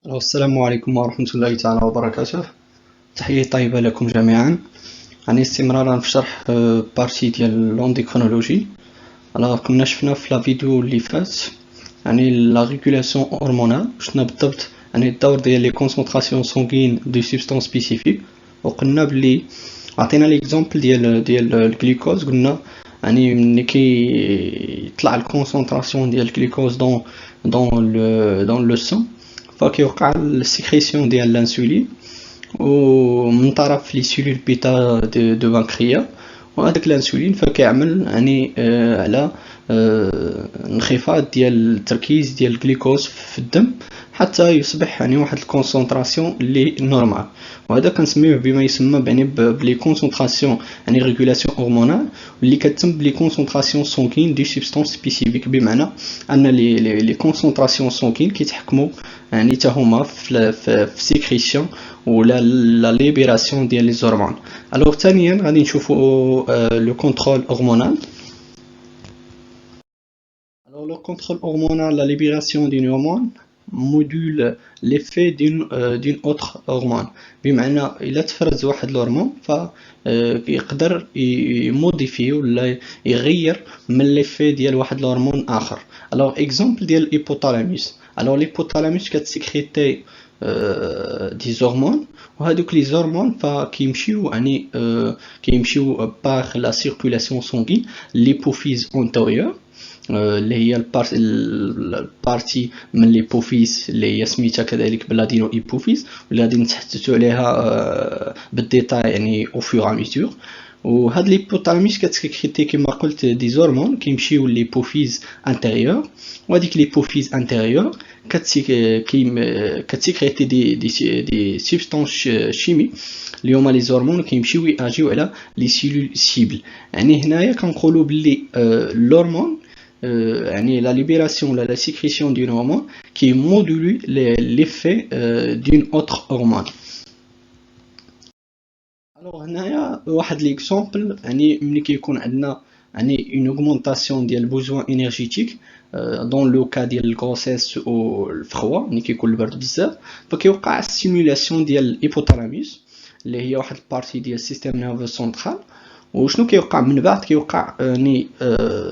السلام عليكم ورحمة الله تعالى وبركاته. تحية طيبة لكم جميعا. استمرارا في شرح بارتي ديال لونديكرونولوجي. كنا شفنا في لا فيديو اللي فات لا ريغولاسيون هرمونال، شفنا بالضبط الدور ديال لي كونسونطراسيون سونغين دو سبستانس سبيسيفيك، وقلنا بلي عطينا ليكزامبل ديال الجلوكوز. قلنا ملي كيطلع الكونسونطراسيون ديال الجلوكوز دون لو سون، فكيوقع السكريسيون ديال الانسولين ومن طرف لي سيلول بيتا دو بانكريا، وهذاك الانسولين فكيعمل على انخفاض ديال التركيز ديال الجلوكوز في الدم حتى يصبح واحد الكونسونطراسيون اللي نورمال، وهذا كنسميوه بما يسمى بلي كونسونطراسيون ريغولاسيون هرمونال، واللي كتم بلي كونسونطراسيون سونكين دي سبستانس سبيسيفيك، بمعنى ان لي كونسونطراسيون سونكين كيتحكموا حتى هما في سيكريسيون ولا لا ليبراسيون ديال لي زورمون. ثانيا غادي نشوفوا لو كونترول هرمونال. Le contrôle hormonal, la libération d'une hormone module l'effet d'une autre hormone. بمعنى إلا تفرز واحد الهرمون فيقدر يموديفي ولا يغير من ليفي ديال واحد الهرمون آخر. اكزومبل ديال الهيبوثالاموس. الهيبوثالاموس كتسكريتي دي زورمون، وهذوك لي زورمون فكيمشيو كيمشيو باغ لا سيركولاسيون سونغين ليبوفيز اونتيريور، اللي هي البارتي من ليبوفيز اللي هي سميتها كذلك بلادينو ايبوفيز، واللي غادي نتحدثوا عليها بالديتاي او فور ا ميزور. وهاد ليبوثالاموس كتسكريتي كما قلت دي زورمون كيمشيو ليبوفيز انتيريور، وهذيك ليبوفيز انتيريور كتسكريتي دي سبستانس شيمي اللي هما لي زورمون كيمشيو ياجيو على لي سيلول سيبل. هنايا كنقولوا بلي l'hormone la libération, la sécrétion d'une hormone qui module l'effet d'une autre hormone. هنايا واحد ليكزامبل ملي كيكون عندنا une augmentation ديال البوزوان انرجيتيك دون لو كا ديال الغروسيس والفخوا، ملي كيكون البرد بزاف فكيوقع ستيمولاسيون ديال الهيبوثالاموس اللي هي واحد البارتي ديال السيستم نيرفو سنترال. وشنو كيوقع من بعد؟ كيوقع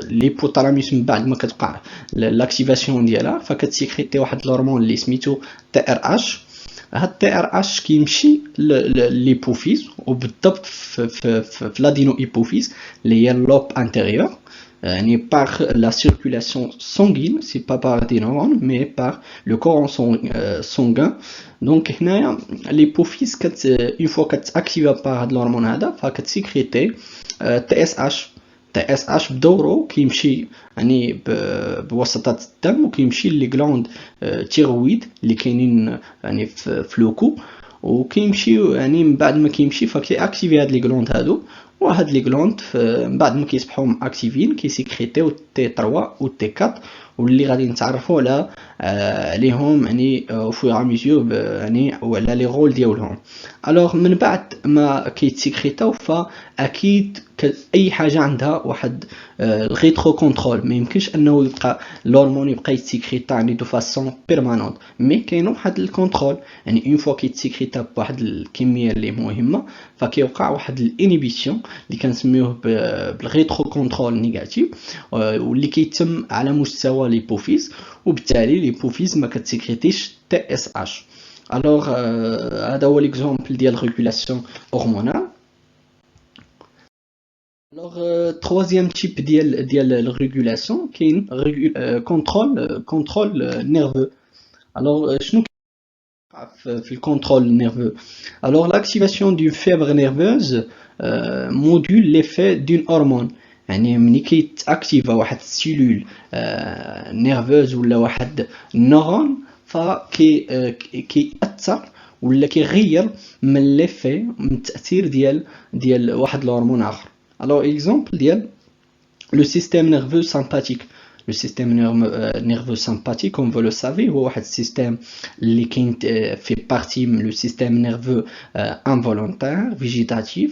ليبوثالاموس من بعد ما كتوقع لاكتيفاسيون ديالها فكتسيكريتي واحد الهرمون اللي سميتو تي ار اش. هاد تي ار اش كيمشي ليبوفيز، وبالضبط في لادينو ايبوفيز اللي هي اللوب انتيريور، par la circulation sanguine, c'est pas par des neurones mais par le courant sanguin. Donc l'hypophyse une fois qu'active par l'hormone هذا فكتسكريتي TSH. TSH بدوره كيمشي بواسطة الدم وكيمشي لي غلاند تيرويد اللي كاينين في لوكو، وكيمشي من بعد ما كيمشي فكيأكتيفي هاد لي غلاند هادو، وهاد لي غلاند من بعد ما كيصبحوا اكتيفين كيسيكريتيو تي 3 و تي 4، واللي غادي نتعرفوا عليهم او فور ميزور وعلى لي رول ديالهم. من بعد ما كيتسيكريتاو فاكيد اي حاجه عندها واحد الريترو كونترول، ما يمكنش انه يبقى الهرمون يبقى يتسيكريتا دو فاسون بيرمانونت، مي كاين واحد الكونترول. اون فوا كيتسيكريتا بواحد الكميه اللي مهمه فكيوقع واحد الانيبيسيون اللي كنسميوه بالريترو كونترول نيجاتيف، واللي كيتم على مستوى ليبوفيز، وبالتالي ليبوفيز ما كتسيكريتيش تي اس اش. هذا هو ليكزامبل ديال ريغولاسيون هرمونال. troisième type ديال الريغولاسيون كاين كونترول نيرفو. شنو في الكونترول نيرفو؟ l'activation d'une fièvre nerveuse module l'effet d'une hormone. ملي كيتاكتيفا واحد السيلول نيرفوز ولا واحد نورون كيأثر ولا كيغير من ليفي من التاثير ديال واحد الهرمون اخر. اكزومبل ديال لو سيستيم نيرفو سامباتيك. Le système nerveux sympathique, comme vous le savez, هو واحد السيستم اللي كاين في بارتي من لو سيستم نيرفو involontaire végétatif،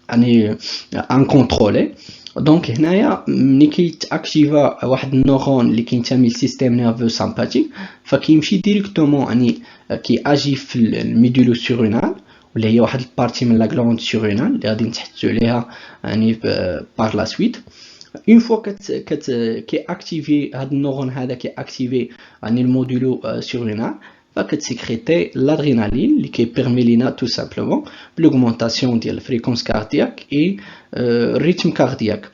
يعني انكونترولي. دونك هنايا ملي كيتاكتيفا واحد النورون اللي كينتمي للسيستيم نيرفو سامباتيك، فكيمشي ديريكتومون يعني كياجي في الميدولو سيرونال، واللي هي واحد البارتي من لا غلوند سيرونال اللي غادي نتحدثوا عليها يعني بار لا سويت. اون فوا كي اكتيفي هاد النورون هذا كي اكتيفي يعني المودولو سيرونال، فكتسيكريتي l'adrénaline اللي كيبيرمي لينا تو سامبلومون l'augmentation ديال الفريكونس كاردياك اي الريتم كاردياك.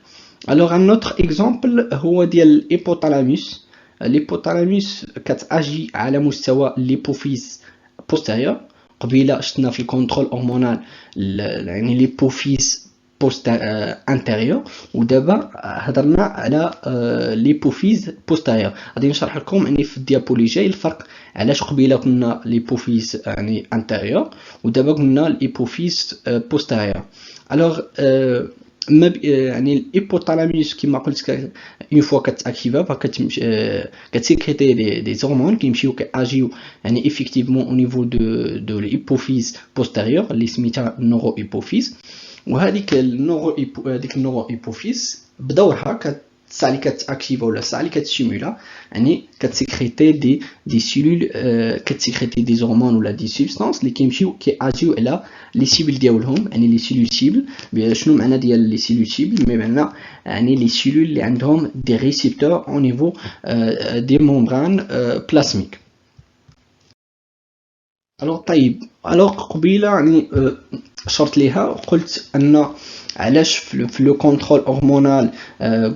الوغ ان اوتر اكزامبل هو ديال الهيبوثالاموس. الهيبوثالاموس كتاجي على مستوى ليبوفيز بوستيريور. قبيله شفنا في الكونترول هرمونال يعني ليبوفيز انتيريور، ودابا هضرنا على ليبوفيز بوستيريور. غادي نشرح لكم يعني في الديابولي جاي الفرق علاش قبيله كنا ليبوفيز يعني انتيريور ودابا قلنا ليبوفيز بوستيريور. الوغ يعني الهيبوثالاموس كما قلت اون فوا كتاكتيفا كتسيكريتي دي هرمون كيمشيو كياجيو يعني افيكتيفمون او نيفو دو الهيبوفيز بوستيريور اللي سميتها نورو هيبوفيز. وهذيك النورو هيبوفيز بدورها الساعه اللي كتاكتيفا ولا الساعه اللي كتستيمولا يعني كتسيكريتي دي سيلول، كتسيكريتي دي هرمون ولا دي سبستانس اللي كيمشيو كياجيو على لي سيبل ديالهم، يعني لي سيلول سيبل. شنو معنى ديال لي سيلول سيبل؟ معنى يعني لي سيلول اللي عندهم دي ريسيبتور او نيفو دي ممبران بلاسميك. الوغ طيب، الوغ قبيله يعني شرط ليها قلت ان علاش في لو كونترول هرمونال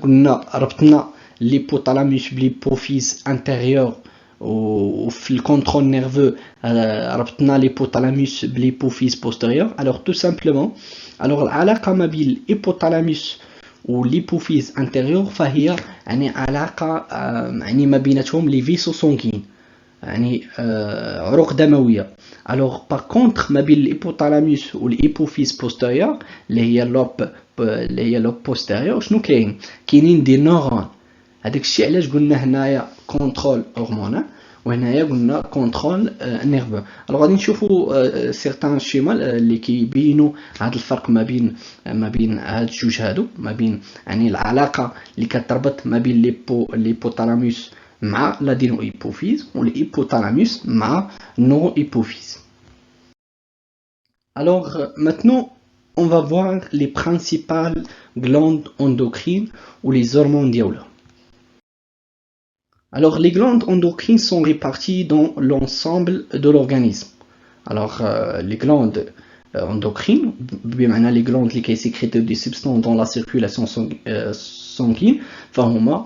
قلنا ربطنا ليبوثالاموس بليبوفيز انتيريور، وفي الكونترول نيرفو ربطنا ليبوثالاموس بليبوفيز بوستيريور. الوغ تو سامبلومون الوغ العلاقه ما بين الهيبوثالاموس والليبوفيز انتيريور فهي يعني علاقه يعني ما بيناتهم لي فيسو سونغين يعني عروق دمويه. الوغ باغ كونطخ ما بين الهيبوثالاموس والهيبوفيز بوستيريور اللي هي لوب بوستيريور شنو كاينين دي نورون. هذاك الشيء علاش قلنا هنايا كونترول هرمونال وهنايا قلنا كونترول نيرفو. الوغ غادي نشوفوا سيغتان شيما اللي كيبينوا هذا الفرق ما بين هاد الجوج هادو، ما بين يعني العلاقه اللي كتربط ما بين الهيبوثالاموس مع l'adéno hypophyse ou l'hypothalamus مع neuro hypophyse. Alors maintenant on va voir les principales glandes endocrines ou les hormones diaoula. Alors les glandes endocrines sont réparties dans l'ensemble de l'organisme. Alors les glandes endocrines, بمعنى les glandes qui sécrètent des substances dans la circulation sanguine, فهما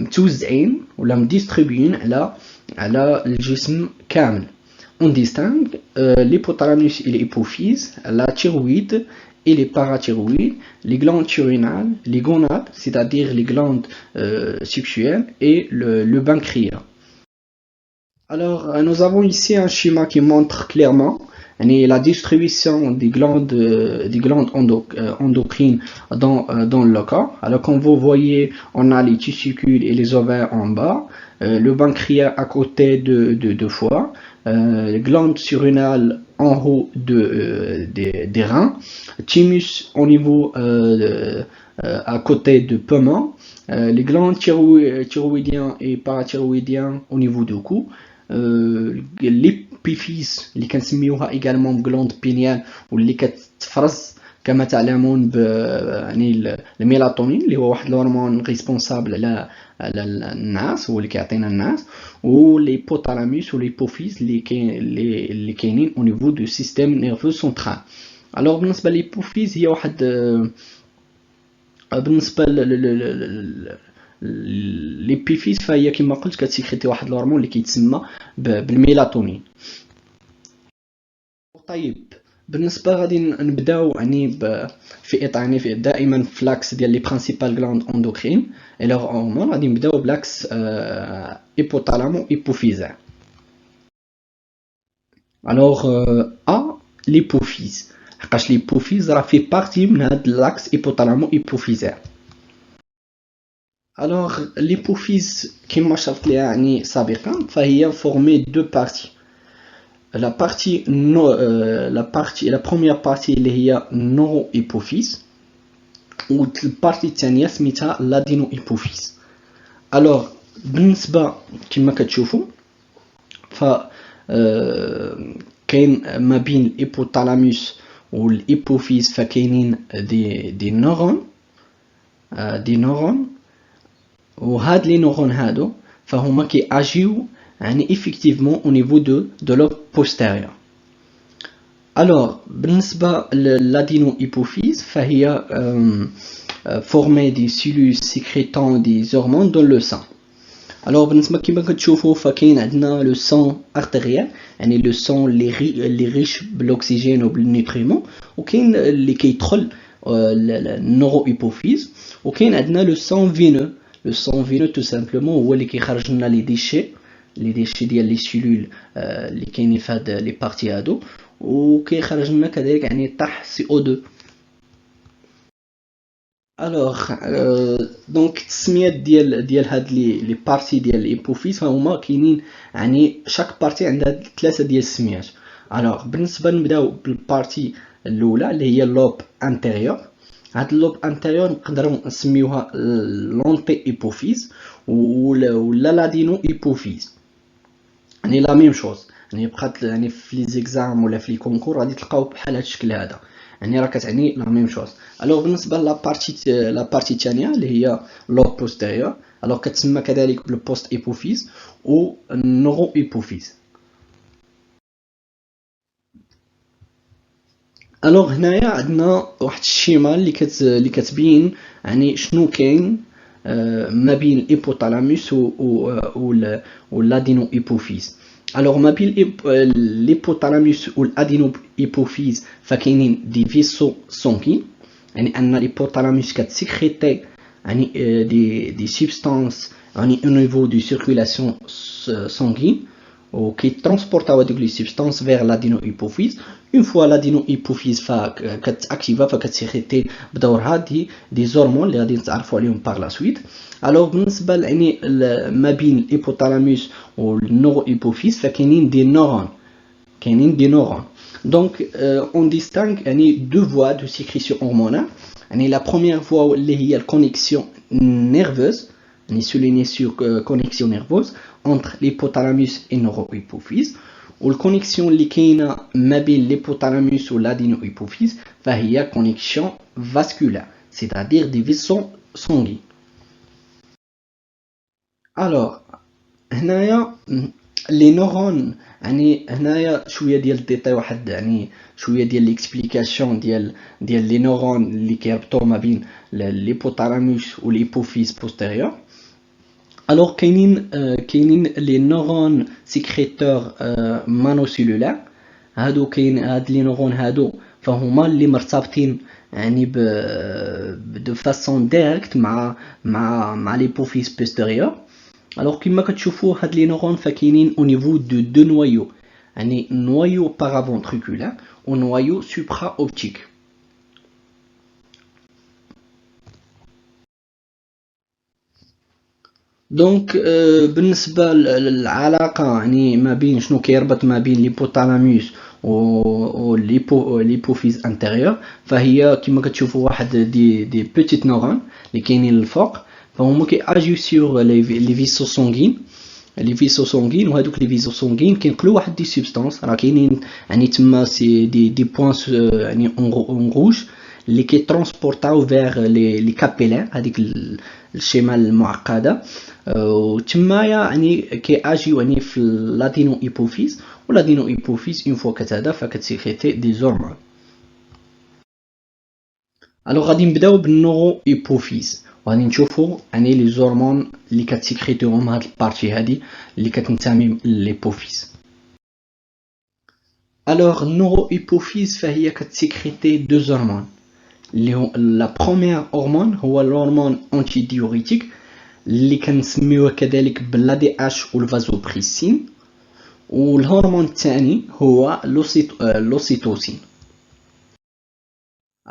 متوزعين ولا مديستريبيين على الجسم كامل. On distingue l'hypothalamus et l'hypophyse, la thyroïde et les parathyroïdes, les glandes surrénales, les gonades, c'est-à-dire les glandes sexuelles, et le pancréas. Alors, nous avons ici un schéma qui montre clairement la distribution des glandes endocrines dans le corps. Alors comme vous voyez, on a les testicules et les ovaires en bas, le pancréas à côté de foie, les glandes surrénales en haut des reins, thymus au niveau à côté de poumon, les glandes thyroïdiennes et parathyroïdiennes au niveau du cou, l'épiphyse اللي كنسميوها également glande pinéale واللي كتفرز كما تعلمون يعني الميلاتونين اللي هو واحد الهرمون ريسبونسابل على النعاس، هو اللي كيعطينا النعاس، والهيبوثالاموس والهيبوفيز اللي كاينين au niveau du système nerveux central. alors بالنسبه للهيبوفيز هي واحد بالنسبه ليبيفيز فهي كما قلت كتسيكريتي واحد الهرمون اللي كيتسمى بالميلاتونين. طيب بالنسبه غادي نبداو يعني في اطار يعني في دائما في لاكس ديال لي برينسيبال غلاند اندوكرين اي لوغ هرمون. غادي نبداو بلاكس هيبوثالامو هيبوفيزال. الوغ ليبوفيز حقاش ليبوفيز راه في بارتي من هاد لاكس هيبوثالامو هيبوفيزال. Alors l'hypophyse كما شرحت ليها يعني سابقا فهي formée de parties. la partie la première partie اللي هي نورو ايبوفيز، والبارتي الثانيه سميتها لادينو ايبوفيز. الوغ بالنسبه كما كتشوفوا ف كاين ما بين الهيبوثالاموس والهيبوفيز فكاينين دي نورون وهاد لي نورون هادو فهما كياجيو يعني effectivement au niveau de l'aube postérieure. Alors بالنسبة l'adénohypophyse فهي formée des cellules sécrétant des hormones dans le sang. Alors بالنسبة كما كتشوفوا فكاين عندنا le sang artériel يعني le sang اللي riche بالاكسجين وبالنيوتريمون، وكاين اللي كيدخل النوروhypophyse، وكاين عندنا le sang veineux. Le sang veineux tout simplement هو اللي كيخرج لنا لي ديشي ديال لي سيلول اللي كاينين في هاد لي بارتي هادو، وكيخرج لنا كذلك يعني طرح CO2. الوغ دونك التسميات ديال هاد لي بارتي ديال الهيبوفيز هما كاينين يعني شاك بارتي عندها 3 ديال السميات. الوغ بالنسبه نبداو بالبارتي الاولى اللي هي اللوب انتيريور. هاد اللوب انتيريور نقدروا نسميوها لونتي هيبوفيز ولا لادينو هيبوفيز، يعني لا ميم شوز، يعني بقات يعني في لي زيكزام ولا في لي كونكور غادي تلقاو بحال هاد الشكل هذا، يعني راه كتعني لا ميم شوز. الوغ بالنسبه لا بارتي الثانيه اللي هي لوب بوستيريور، الوغ كتسمى كذلك بالبوست هيبوفيز و النورو هيبوفيز. الوغ هنايا عندنا واحد الشيما اللي كتبين يعني شنو كاين ما بين الهيبوثالاموس و لادينو هيبوفيز. الوغ ما بين الهيبوثالاموس و الادينو هيبوفيز فكاينين دي فيسو سونغين، يعني ان الهيبوثالاموس كتسيكريتي يعني دي سبستانس يعني او نيفو دو سيركولاسيون سونغين وكي ترونسبورطاو هادوك لي سبستانس فيغ لادينوهيبوفيز. اون فوا لادينوهيبوفيز كتاكتيفا فكتسيكريتي بدورها دي زورمون اللي غادي نتعرفوا عليهم باغ لا سويت. الوغ بالنسبه يعني ما بين الهيبوثالاموس والنوروهيبوفيز فكاينين دي نورون. دونك اون ديستانغ يعني دو فوا دو سيكريسيون هرمونال. يعني لا بروميير فوا اللي هي الكونيكسيون نيرفوز، يعني souligné sur connexion nerveuse entre l'hypothalamus et le neurohypophyse. والكونيكسيون اللي كاينه ما بين l'hypothalamus و l'adénohypophyse فهي كونيكسيون vasculaire, c'est-à-dire des vaisseaux sanguins. Alors هنايا لي نورون يعني هنايا شويه ديال الديتاي، واحد يعني شويه ديال ليكسبليكاسيون ديال لي نورون اللي كيربطوا ما بين l'hypothalamus و l'hypophyse postérieure. Alors كاينين لي نورون سيكريتور مانوسيلولار. هادو كاين هاد لي نورون هادو فهما اللي مرتبطين يعني دو فاسون ديريكت مع ليبوفيز بوستيريور. الوغ كما كتشوفوا هاد لي نورون فكاينين او نيفو دو نوايو، يعني نوايو بارافونتريكولار و نوايو سوبرا اوبتيك. دونك بالنسبه للعلاقه يعني ما بين شنو كيربط ما بين ليبوثالاموس و ليبوفيز انتيريور فهي كما كتشوفوا واحد دي بوتيت نورون اللي كاينين الفوق، فهما كياجيو سور لي فيسو سونغين وهذوك لي فيسو سونغين كينقلوا واحد دي سبستانس راه كاينين يعني تما سي دي بوينت يعني اون روج اللي كيترونسبورطاو فيغ لي كابيلير، هذيك الشيما المعقده، وتمايا يعني كياجيو يعني في لادينو هيبوفيز، ولادينو هيبوفيز اون فوا كتهدى فكتسيكريتي دي زورمون. الوغ غادي نبداو بالنورو هيبوفيز وغادي نشوفوا يعني لي زورمون اللي كتسيكريتيهم هاد البارتي هادي اللي كتنتمي للهيبوفيز. الوغ النورو هيبوفيز فهي كتسيكريتي دو زورمون اللي هو لا بروميير هرمون هو الهرمون انتي ديوريتيك اللي كنسميوه كذلك بلا دي اش والفازوبريسين، والهرمون الثاني هو لوسيتوسين.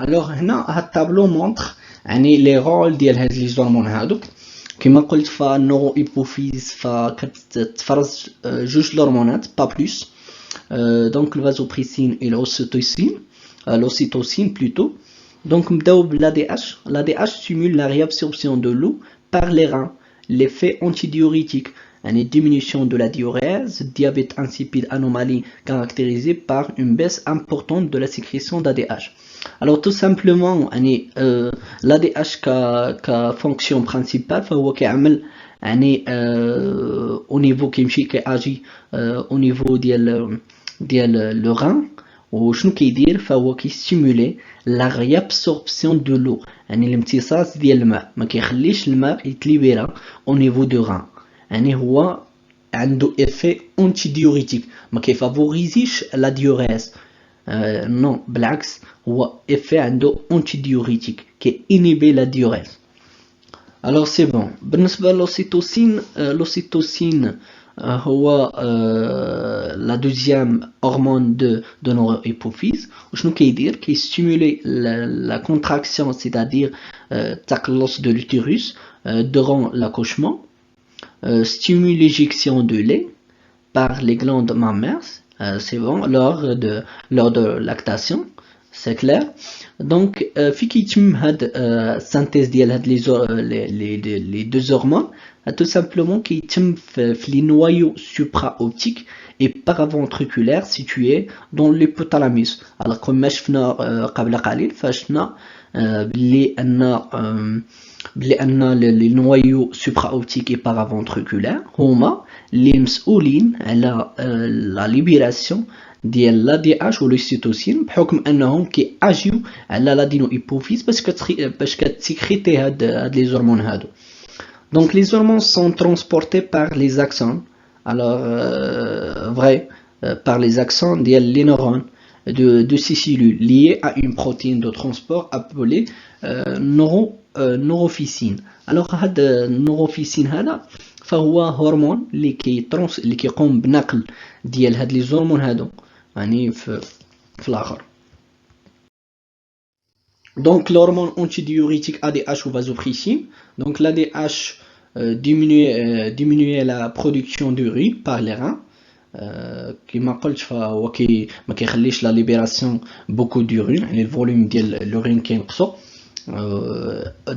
الوغ هنا هاد الطابلو مونطر يعني لي رول ديال هاد لي زورمون هادو. كما قلت فالنورو هيبوفيز فكتفرز جوج الهرمونات با بلوس، donc le vasopressine et l'ocytocine plutôt. Donc l'ADH. L'ADH stimule la réabsorption de l'eau par les reins, l'effet antidiurétique, une diminution de la diurèse, diabète insipide, anomalie caractérisée par une baisse importante de la sécrétion d'ADH. Alors tout simplement l'ADH ka fonction principale فهو كيعمل au niveau كيمشي كياجي au niveau ديال le rein وشنو كيدير فهو كيستيمولي لا réabsorption de l'eau الامتصاص ديال الماء ما كيخليش الماء يتليبيرا au niveau du rein هو عنده effet antidiurétique ما كيفافوريزيش لا ديوريز non بالعكس هو effet عنده antidiurétique qui inhibe la diurèse. Alors c'est bon. بالنسبة l'ocytocine هو la deuxième hormone de notre hypophyse. وشنو كيدير كيستيمولي la contraction, c'est-à-dire التقلص de l'utérus durant l'accouchement, stimule l'éjection de lait par les glandes mammaires. C'est bon, lors de lactation, c'est clair. Donc, في كيتم هاد synthèse ديال هاد les deux hormones, tout simplement كيتم في les noyaux supraoptiques et paraventriculaires situés dans l'hypothalamus. Alors كما شفنا قبل قليل فشفنا بلي ان les noyaux supraoptiques et paraventriculaires هما اللي مسؤولين على la libération ديال l'ADH و l'ocytocine بحكم انهم كيأجيو على l'adénohypophyse باش كتسكريتي هاد les hormones هادو. Donc les hormones sont transportées par les axones. Alors par les axones ديال les neurones de ces cellules liées à une protéine de transport appelée neurophycine. Alors هاد النوروفيسين هذا فهو هرمون اللي كيقوم بنقل ديال هاد لي زورمون هادو في الاخر. Donc l'hormone antidiurétique ADH ou vasopressine. Donc l'ADH diminuer la production d'urine par les reins. كما قلت فهو ما كيخليش لا ليبيراسيون beaucoup d'urine, le volume ديال l'urine كينقصو.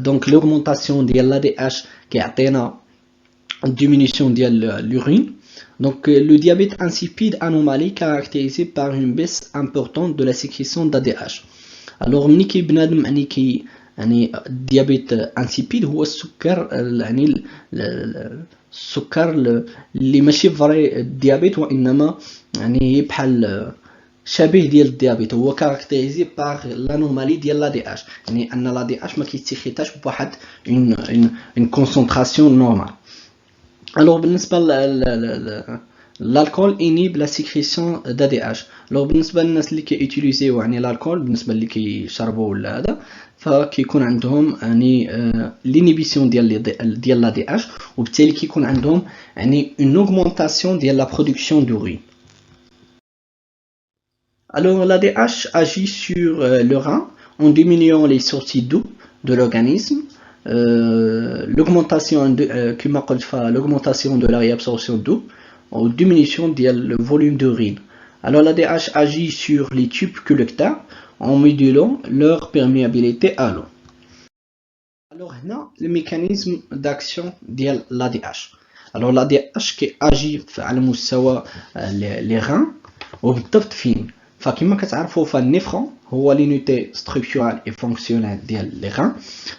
Donc l'augmentation de l'ADH qui atteint une diminution de l'urine. Donc le diabète insipide, anomalie caractérisée par une baisse importante de la sécrétion d'ADH. Alors مني بنادم diabète insipide هو السكر السكر اللي ماشي فري ديابيت وانما بحال شبيه ديال الديابيت هو كاركتيريزي باغ لانومالي ديال لا دي اش ان لا دي اش ما كيتسخيتاش بواحد اون كونسونطراسيون نورمال. الوغ بالنسبه l'alcool inhibe la sécrétion d'ADH. Alors بالنسبه للناس اللي كيوتيليزيو الالكول بالنسبه اللي كيشربوا ولا هذا فكيكون عندهم l'inhibition ديال لا دي اش وبالتالي كيكون عندهم une augmentation ديال la production d'urine. Alors l'ADH agit sur le rein en diminuant les sorties d'eau de l'organisme, l'augmentation de la réabsorption d'eau, ou diminution du volume d'urine. Alors l'ADH agit sur les tubes collecteurs en modulant leur perméabilité à l'eau. Alors là, le mécanisme d'action de l'ADH. Alors l'ADH qui agit على مستوى les reins وبالضبط فين فكما كتعرفوا فالنفرون هو لونيتي ستركتورال اي فونكسيونيل ديال لي غان.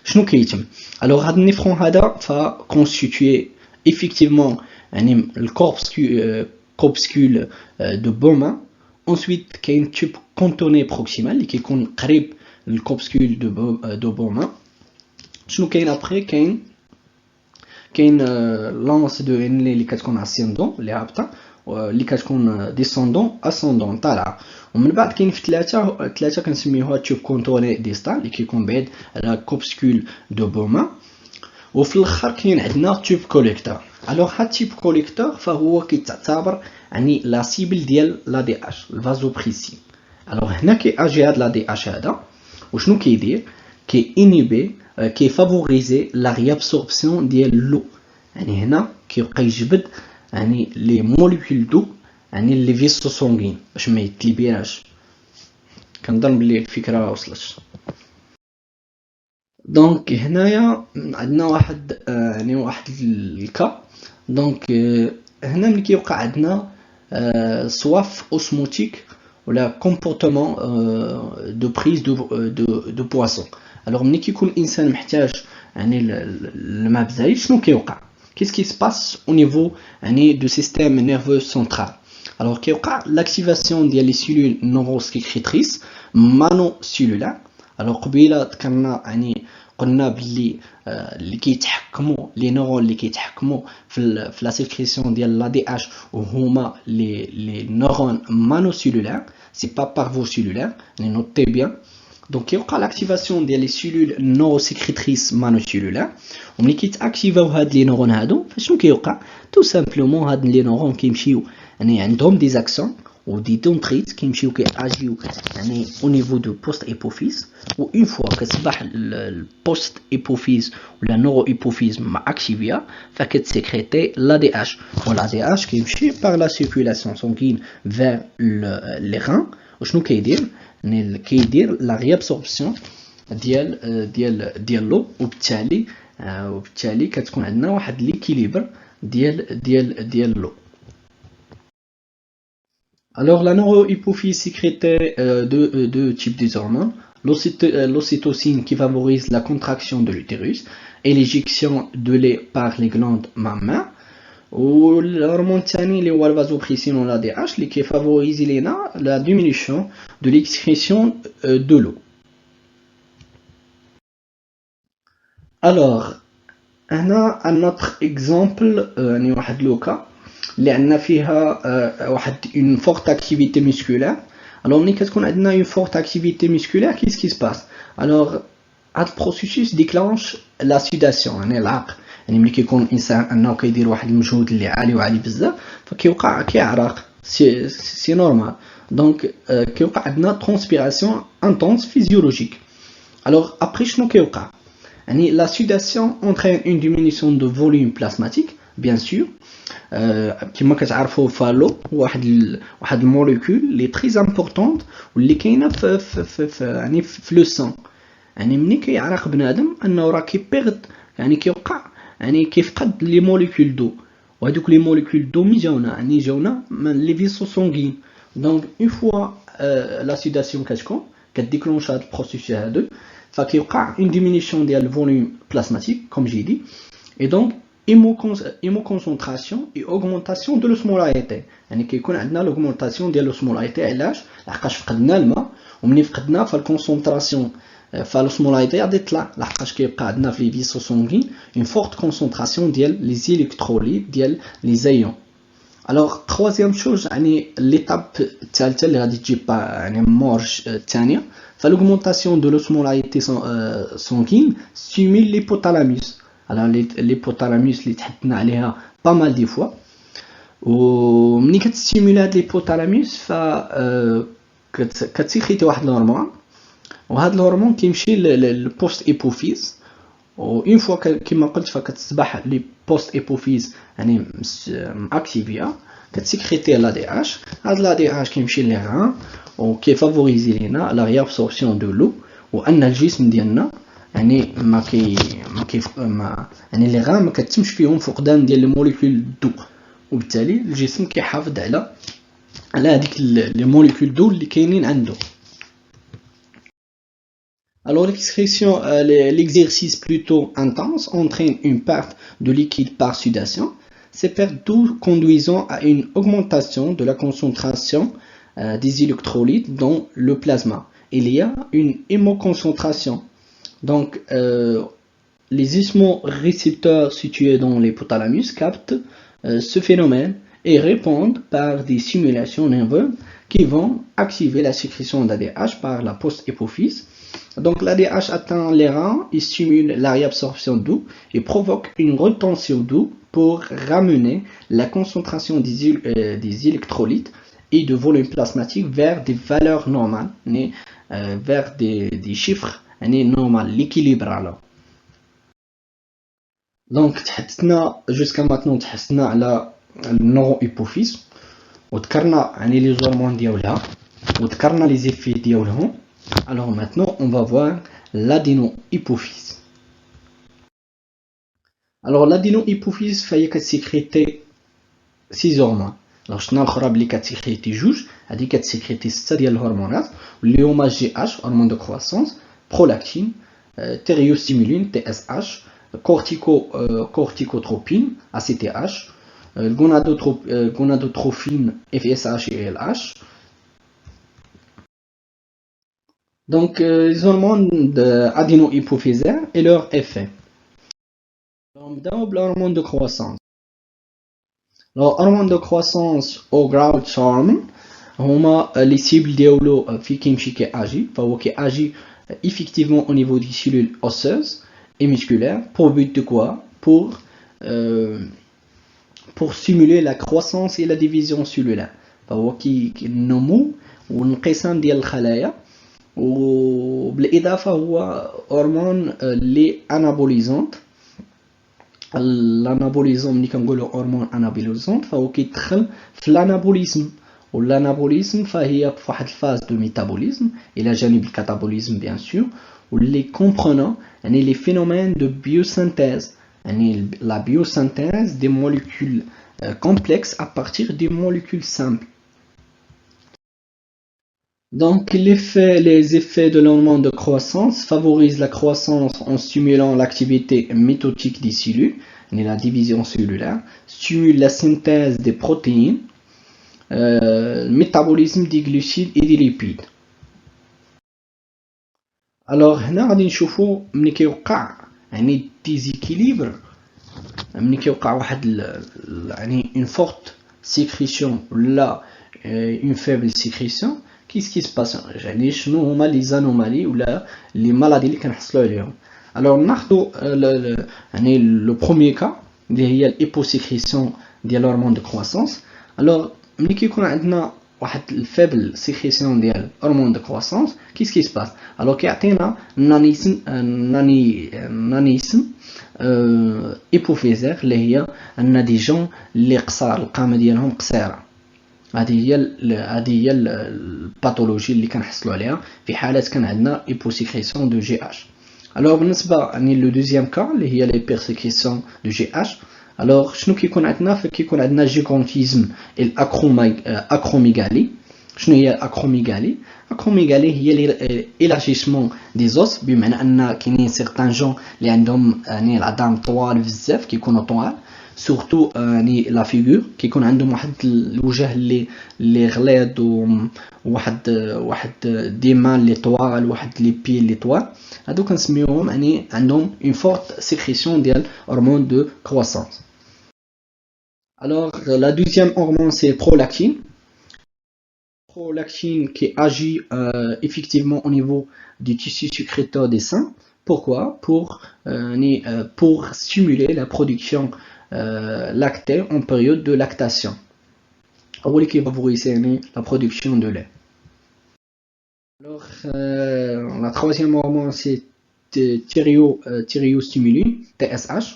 شنو كيتم الوغ هذا النفرون هذا فكونستيتوي effectivement le corpuscule de Bowman. Ensuite كاين تيوب كونتوني بروكسيمال اللي كيكون قريب للكوربسكول دو بومان. شنو كاين ابري كاين لانس دو ان اللي كتكون اسيندون اللي هابطه اللي كتكون ديسوندون اسوندون طالعه ومن بعد كاين في ثلاثه كنسميوها تيوب كونتوني ديستال اللي كيكون بعيد على كوربسكول دو بومان. وفي الاخر كاين عندنا تيوب كوليكتور. الوغ هاد تيوب كوليكتور فهو كيتعتبر لا سيبل ديال لا دي اش الفازوبريسين. الوغ هنا كياجي هاد لا دي اش هذا وشنو كيدير كينيبي كيفافوريزي لا ريابسوربسيون ديال لو. هنا كيبقى يجبد لي موليكول دو يعني لي فيسو سونغين باش ما يتليبيراش. كنظن بلي الفكره وصلت. دونك هنايا عندنا واحد يعني واحد الكا. دونك هنا ملي كيوقع عندنا سواف اوسموتيك ولا كومبورتمون دو بريز دو بواسون. الوغ ملي كيكون الانسان محتاج يعني الماء بزايد شنو كيوقع؟ كيس كي سباس او نيفو يعني دو سيستيم نيرفو سنترال. الوغ كيوقع لاكتيفاسيون ديال لي سيلول نوروسكريتريس مانو سيلولار. الوغ قبيله ذكرنا يعني قلنا بلي اللي كيتحكموا لي نورون اللي كيتحكموا في لا سيكريسيون ديال لا دي اش وهما لي نورون مانو سيلولار سي با بارفو سيلولار يعني نوتي بيان. دونك كيوقع لاكتيفاسيون ديال لي سيلول نوروسيكريتريس مانو سيلولار وملي كيتاكتيفاو هاد لي نورون هادو فشنو كيوقع؟ تو سامبلومون هاد لي نورون كيمشيو يعني عندهم دي زاكسون ودي دونتريت كيمشيو كياجيو يعني او نيفو دو بوست ايبوفيز. و اون فوا كتصبح البوست ايبوفيز ولا نورو ايبوفيز مع اكتيفيا فكتسيكريتي لا دي اش ولا دي اش كيمشي باغ لا سيركولاسيون سونغين فير لي ران. وشنو كيدير؟ يعني كيدير لا ريابسوربسيون ديال لو وبالتالي كتكون عندنا واحد ليكيليبر ديال لو. Alors, la neurohypophyse sécrétait deux types d'hormones. L'ocytocine qui favorise la contraction de l'utérus et l'éjection de lait par les glandes mammaires. Ou l'hormone tani, les vasopressine ou la DH, qui favorise la diminution de l'excrétion de l'eau. Alors, un autre exemple, واحد لوكا اللي عندنا فيها واحد une forte activité musculaire. alors ملي كتكون عندنا une forte activité musculaire qu'est-ce qui se passe? alors هذا البروسيسوس ديكلانش لا سوداسيون يعني العرق. يعني ملي كيكون الانسان انه كيدير واحد المجهود اللي عالي وعالي بزاف فكيوقع كيعرق سي نورمال. دونك كيوقع عندنا ترانسبيراسيون انتونس فيزيولوجيك. alors après شنو كيوقع؟ يعني la sudation entraîne une diminution de volume plasmatique bien sûr. كما كتعرفوا فالو واحد الموليكول اللي تري امبورطونط واللي كاينه في يعني في لو سان. يعني ملي كيعرق بنادم انه راه كيبيرد يعني كيوقع يعني كيفقد لي موليكول دو وهذوك لي موليكول دو مي جاونا يعني جاونا من لي فيسو سونغين. دونك اون فوا لا سوداسيون كتكون كديكلونش هاد البروسيس هادو فكيوقع اون ديمينيسيون ديال الفوليوم بلازماتيك كوم جي دي اي دونك hémoconcentration et augmentation de l'osmolarité. يعني كيكون عندنا l'augmentation ديال l'osmolarité علاش؟ لحقاش فقدنا الماء ومني فقدنا فالكونسونطراسيون فالosmolarité غادي تطلع لحقاش كيبقى عندنا في لي فيسو سونغين une forte concentration ديال لي زيليكتروليت ديال لي زايون. alors troisième chose يعني l'étape الثالثه اللي غادي تجي يعني مورج الثانيه فالaugmentation de l'osmolarité sanguine stimule l'hypothalamus. alors l'hypothalamus اللي تحدثنا عليها pas mal des fois ومني كتستيمولي هاد l'hypothalamus ف كتسيخيتي واحد الهرمون وهاد الهرمون كيمشي للبوست ايبوفيز و اون فوا كما قلت فكتصبح لي بوست ايبوفيز يعني اكتيفيا كتسيكريتي لا دي اش. هاد لا دي اش كيمشي لي غان وكيفافوريزي لينا لا ريابسوربسيون دو لو وان الجسم ديالنا يعني ما يعني لي غان ما كتمش فيهم فقدان ديال لي موليكول دو وبالتالي الجسم كيحافظ على هذيك لي موليكول دو اللي كاينين عنده. alors l'excrétion l'exercice plutôt intense entraîne une perte de liquide par sudation. Ces pertes d'eau conduisant à une augmentation de la concentration des électrolytes dans le plasma. Il y a une hémoconcentration. Donc, les osmorécepteurs situés dans l'hypothalamus captent ce phénomène et répondent par des stimulations nerveuses qui vont activer la sécrétion d'ADH par la post-hypophyse. Donc, l'ADH atteint les reins et stimule la réabsorption d'eau et provoque une retention d'eau pour ramener la concentration des électrolytes et de volume plasmatique vers des valeurs normales, vers des chiffres normal, l'équilibre alors. Donc تحدثنا jusqu'à maintenant تحدثنا على النورو hypophyse وذكرنا يعني لي زورمون ديالها وذكرنا لي زيفي ديالهم. Alors maintenant on va voir l'adénohypophyse. Alors l'adénohypophyse فهي كتسيكريتي 6 هرمون. Alors شنو الاخرى بلي كتسيكريتي جوج، هذه كتسيكريتي 6 ديال الهرمونات اللي هما جي اش هرمون دو كرواسونس، برولاكتين، تيريوستيمولين تي اس اش، كورتيكوتروبين اي سي تي اش، gonadotrophin FSH et LH. Donc les hormones adéno-hypophysaires et leurs effets. L'hormone de croissance. L'hormone de croissance au growth hormone هما les cibles ديالو في كيمشي كياجي، فهو كياجي effectivement au niveau des cellules osseuses et musculaires pour but de quoi? Pour stimuler la croissance et la division cellulaire. فهو كينمو والانقسام ديال الخلايا، وبالاضافه هو هرمون لي انابوليزونت. الانابوليزم ملي كنقولوا هرمون انابوليزونت فهو كيدخل في الانابوليزم، والانابوليزم فهي في واحد الفاز دو ميتابوليزم الى جانب الكاتابوليزم بيان سور، واللي كومبرونون يعني لي فينومين دو بيوسينثèse، يعني la biosynthèse des molécules complexes à partir des molécules simples. Donc les effets de l'hormone de croissance favorisent la croissance en stimulant l'activité mitotique des cellules, la division cellulaire, stimule la synthèse des protéines, le métabolisme des glucides et des lipides. Alors هنا غادي نشوفوا ملي كيوقع يعني ديزيكيليبر، ملي كيوقع واحد يعني une forte sécrétion ولا une faible sécrétion، qu'est-ce qui se passe يعني شنو هما لي زانومالي ولا لي مالادي اللي كنحصلوا عليهم. alors ناخذوا يعني لو بروميير كا اللي هي الهيبوسيكريسيون ديال الهرمون دو كرواسونس. alors ملي كيكون عندنا واحد الفيبل سيكريسيون ديال هرمون دو كرواسونس كيس كي سباس. alors كيعطينا نانيسم ايبوفيزير اللي هي ان دي جون اللي قصار القامه ديالهم قصيره. هذه هي الباثولوجي اللي كنحصلوا عليها في حالات كان عندنا ايبوسيكريسيون دو جي اش. alors بالنسبه يعني لو دوزيام كا اللي هي ليبيرسيكريسيون دو جي اش، alors شنو كيكون عندنا؟ فكيكون عندنا جيغونتيزم الاكروميغالي. شنو هي الاكروميغالي؟ الاكروميغالي هي l'élargissement des os، بمعنى ان كاينين سيغتان جون اللي عندهم يعني العظام طوال بزاف كيكونوا طوال، سورتو يعني لا فيغور كيكون عندهم واحد الوجه اللي غليظ وواحد ديما اللي طوال، واحد لي بي اللي طوال، هادو كنسميوهم يعني عندهم اون فورت سيكريسيون ديال هرمون دو كرواسونس. alors la deuxième hormone c'est prolactine. Prolactine qui agit effectivement au niveau du tissu sécréteur des seins. Pourquoi? Pour stimuler la production lactée en période de lactation, ou qui favoriser la production de lait. Alors la troisième hormone c'est thyrostimuline TSH.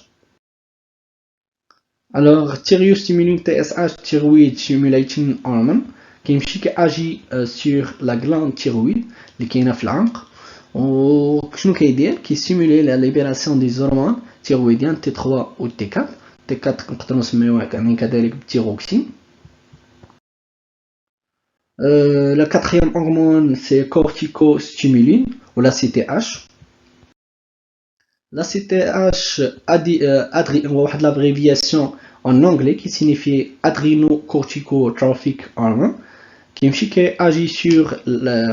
alors thyrostimuline TSH thyroid stimulating hormone كيمشي كياجي sur la glande thyroïde اللي كاينه في العنق، وشنو كيدير؟ كيستيمولي لا ليبراسيون دي هرمون تيرويديان تي 3 و تي 4. تي 4 نقدروا نسميوها يعني كذلك بالتيروكسين. la quatrième hormone c'est corticostimuline ou la CTH. la CTH واحد l'abréviation en anglais qui signifie adrenocorticotropic hormone، كيمشي كياجي سور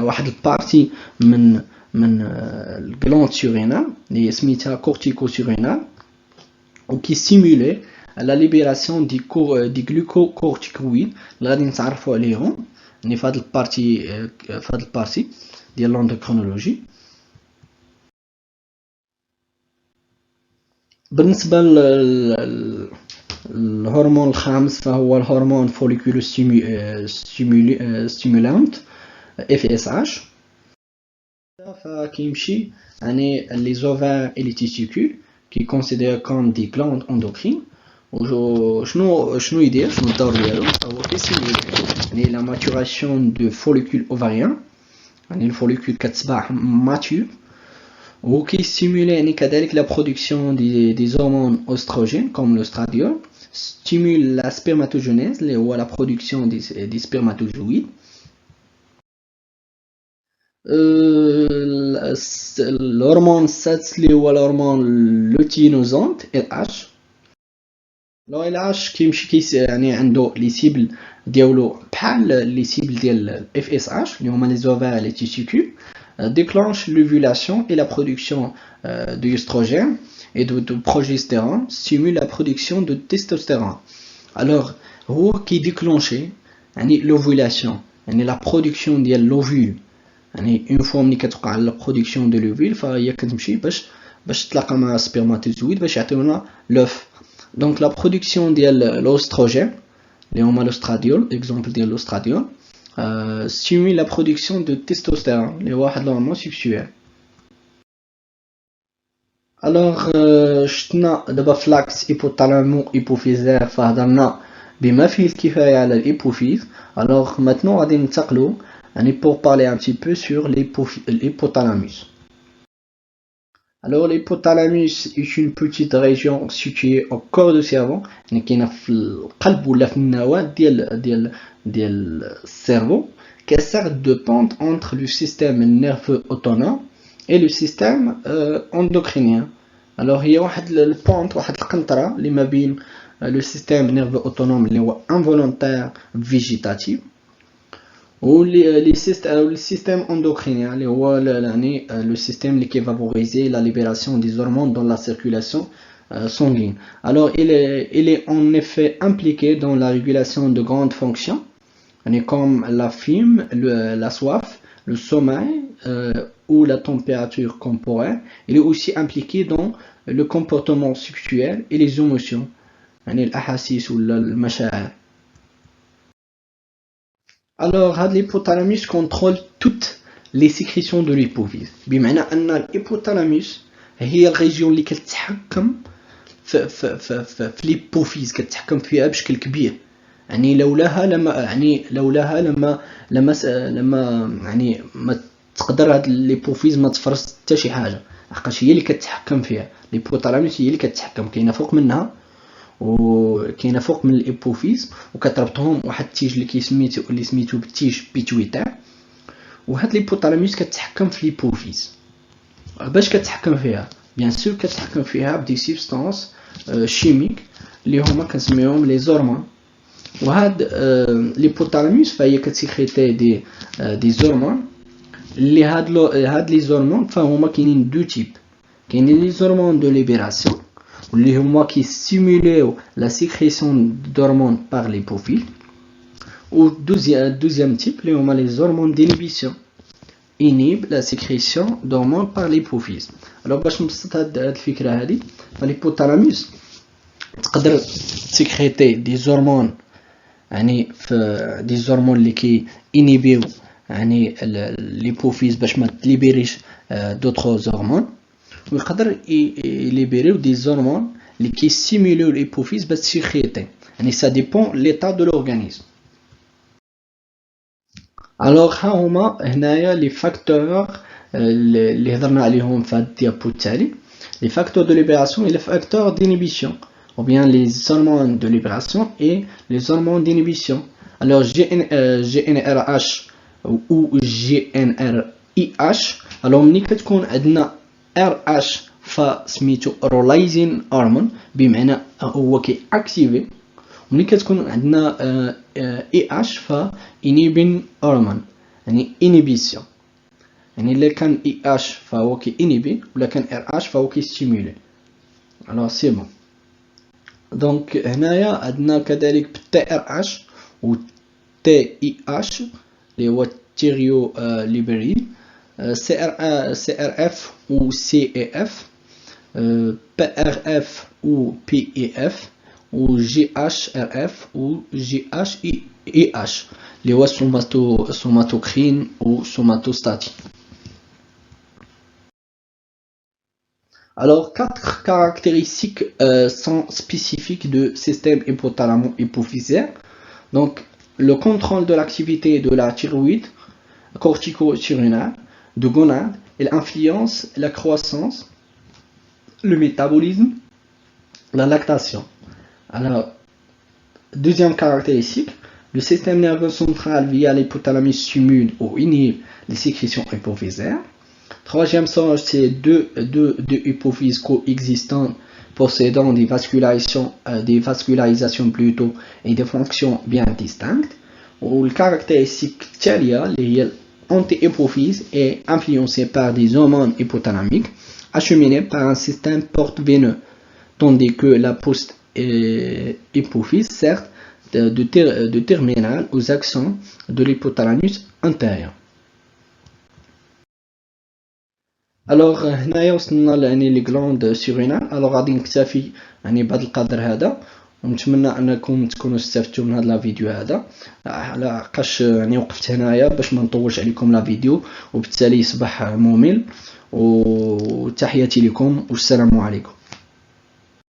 واحد البارتي من الجلاند سورينال اللي سميتها كورتيكو سورينال، وكي ستيمولي لا ليبراسيون دي غلوكوكورتيكويد اللي غادي نتعرفوا عليهم يعني في هاد البارتي ديال لوندوكرونولوجي. بالنسبه الهرمون الخامس فهو الهرمون فوليكولو ستيمولانت FSH. فكيمشي يعني لي زوفار et les testicules qui considèrent comme des glandes endocrines، شنو يدير شنو الدور ديالو هو كيسيمولي يعني لا ماتوراسيون دو فوليكول اوفاريان يعني الفوليكول كتصبح ماتور وكيستيمولي يعني كذلك لا برودكسيون دي هرمون اوستروجين كوم لوستراديول ستيمول لا سبرماتوجينيز اللي هو لا برودكسيون دي سبرماتوزويد الهرمون السادس اللي هو الهرمون لوتينوزونت LH لو LH كيمشي يعني عنده لي سيبل ديالو بحال لي سيبل ديال FSH اللي هما لي زوفال لي تيسيكول déclenche l'ovulation et la production d'œstrogène et de progestérone, stimule la production de testostérone. Alors, هو qui déclenche يعني l'ovulation, يعني la production ديال l'ovule. يعني une fois ملي كتوقع la production de l'ovule فهي كتمشي باش تلاقى مع spermatozoïde باش يعطيونا l'œuf. Donc la production ديال l'oestrogène اللي هما l'ostradiol, exemple ديال l'ostradiol stimule la production de testostérone اللي هو واحد l'hormone sexuel. Alors شفنا دابا في لاكس هيبوثالامو هيبوفيزير فهضرنا بما فيه الكفاية على الهيبوفيز. Alors maintenant غادي ننتقلوا يعني pour parler un petit peu sur l'hypothalamus. Alors l'hypothalamus est une petite région située au corps du cerveau يعني كاينه في القلب ولا في النواة ديال الcerveau qui sert de pente entre le système nerveux autonome et le système endocrinien. Alors هي واحد البونت واحد القنطرة اللي ما بين le système nerveux autonome اللي هو involontaire végétatif و le système endocrinien اللي هو يعني le système اللي qui favorise la libération des hormones dans la circulation sanguine. Alors il est en effet impliqué dans la régulation de grandes fonctions comme la faim, la soif, le sommeil ou la température corporelle. Il est aussi impliqué dans le comportement sexuel et les émotions, الأحاسيس ولا المشاعر. Alors l'hypothalamus contrôle toutes les sécrétions de l'hypophyse. بمعنى أن الhypothalamus هي الريجيون اللي كتحكم في الهيبوفيز كتحكم فيها بشكل كبير. يعني لولاها لما يعني ما تقدر هاد الهيبوفيز ما تفرز حتى شي حاجه لحقاش هي اللي كتحكم فيها. الهيبوثالاموس هي اللي كتحكم كاينه فوق منها وكاينه فوق من الهيبوفيز وكتربطهم واحد التيج اللي سميتو بالتيج بيتويتار. وهاد الهيبوثالاموس كتحكم في الهيبوفيز. باش كتحكم فيها بيان سور كتحكم فيها بدي سبستانس شيميك اللي هما كنسميوهم لي زورمون. وهاد الهيبوثالاموس فهي كتسيكريتي دي زورمون اللي هاد لي زورمون فهما كاينين دو تيب. كاينين لي زورمون دو ليبراسيون واللي هما كيستيموليو لا سيكريسيون d'hormones par l'hypophyse. و دوزيام تيب اللي هما لي زورمون دينيبيسيون inhibe la sécrétion d'hormones par l'hypophyse. Alors باش نبسط هاد الفكره هادي فالهيبوثالاموس تقدر تسيكريتي دي زورمون يعني في دي زورمون اللي كي انيبيو يعني ليبوفيز باش ما تليبيريش دوطرو زورمون ويقدر يليبيريو دي زورمون اللي كي ستيموليو ليبوفيز باش تسيكريتي يعني سا ديبون ليطا دو لورغانيزم. الوغ ها هما هنايا لي فاكتور اللي هضرنا عليهم في هاد الديابو التالي. لي فاكتور دو ليبراسيون et les facteurs d'inhibition ou bien les hormones de libération et les hormones d'inhibition. Alors GnRH ou GnRIH. alors ملي كتكون عندنا RH فسميتو روليزين هرمون بمعنى هو كي اكتيفي. وملي كتكون عندنا IH ف inhibin هرمون يعني inhibition. يعني الا كان IH فهو كي inhibi ولا كان RH فهو كي ستيمولي. alors c'est bon. دونك هنايا عندنا كذلك TRH و TIH اللي هو تيريو ليبرين CRF و CEF PRF و PEF و GHRF و GHIH اللي هو سوماتوكرين و سوماتوستاتين. Alors, quatre caractéristiques sont spécifiques du système hypothalamo-hypophysaire. Donc, le contrôle de l'activité de la thyroïde cortico-surrénale, de gonade, elle influence la croissance, le métabolisme, la lactation. Alors, deuxième caractéristique, le système nerveux central via l'hypothalamus stimule ou inhibe les sécrétions hypophysaires. Troisième source, c'est deux hypophyses coexistantes possédant des vascularisations plutôt et des fonctions bien distinctes. La caractéristique théliale, l'anti-hypophyse, est influencée par des hormones hypothalamiques acheminées par un système porte-veineux, tandis que la post-hypophyse sert de terminal aux axons de l'hypothalamus antérieur. الوغ هنايا وصلنا لي غلاند سيرينال. الوغ غادي نكتفي بهذا القدر هذا، ونتمنى انكم تكونوا استفدتوا من هذا لا فيديو هذا. لحقاش وقفت هنايا باش ما نطولش عليكم لا فيديو، وبالتالي يصبح ممل. وتحياتي لكم والسلام عليكم.